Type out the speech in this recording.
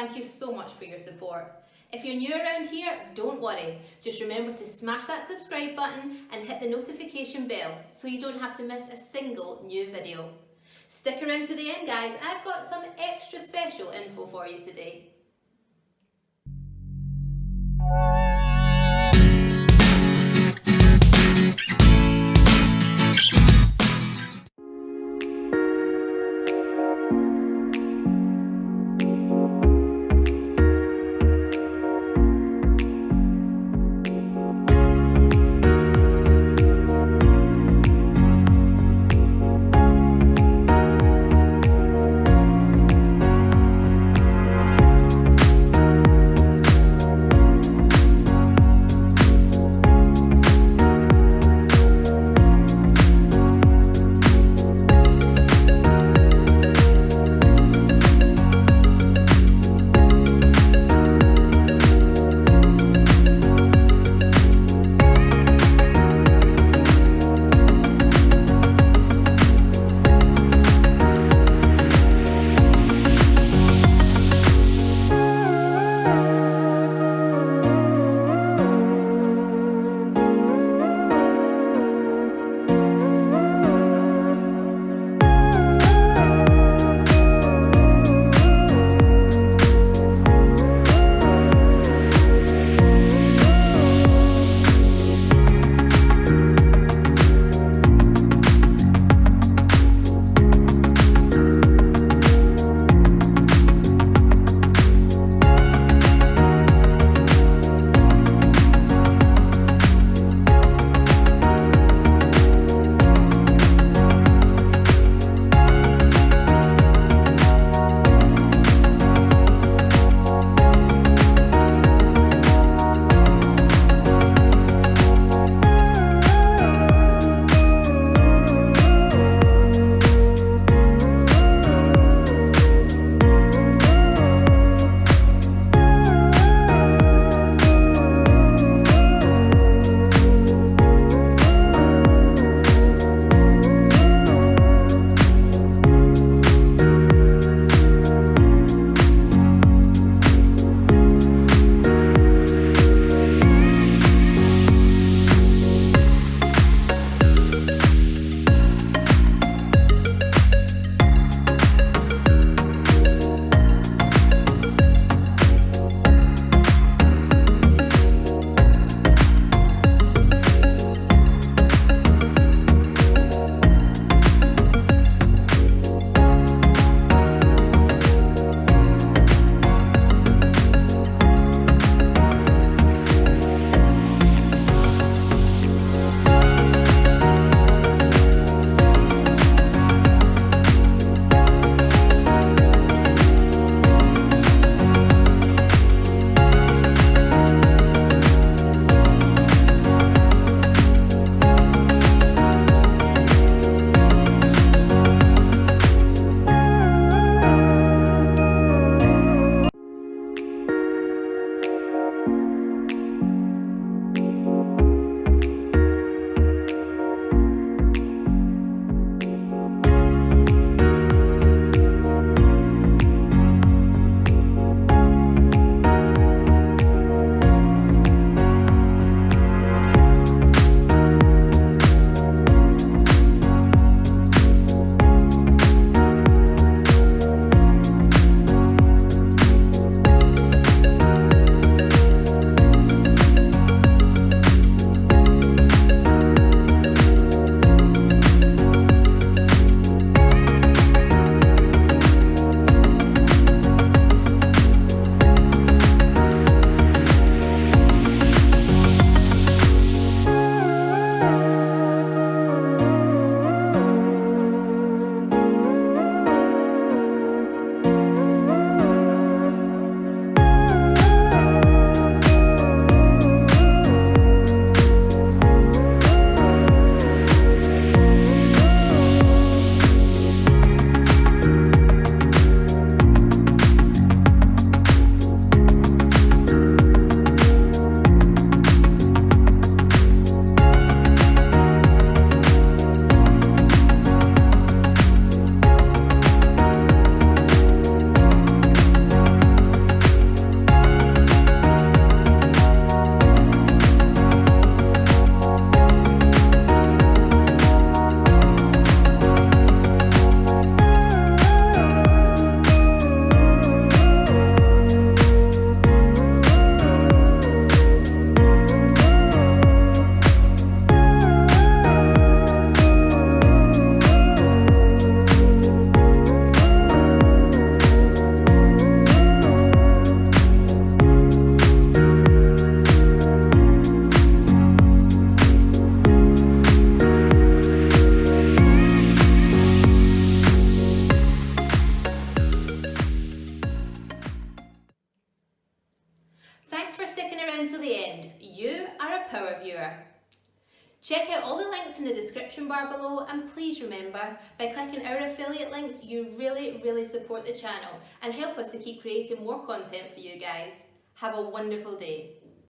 Thank you so much for your support. If you're new around here, don't worry. Just remember to smash that subscribe button and hit the notification bell so you don't have to miss a single new video. Stick around to the end, guys. I've got some extra special info for you today. till the end, you are a power viewer. Check out all the links in the description bar below, and please remember, by clicking our affiliate links, you really support the channel and help us to keep creating more content for you guys. Have a wonderful day.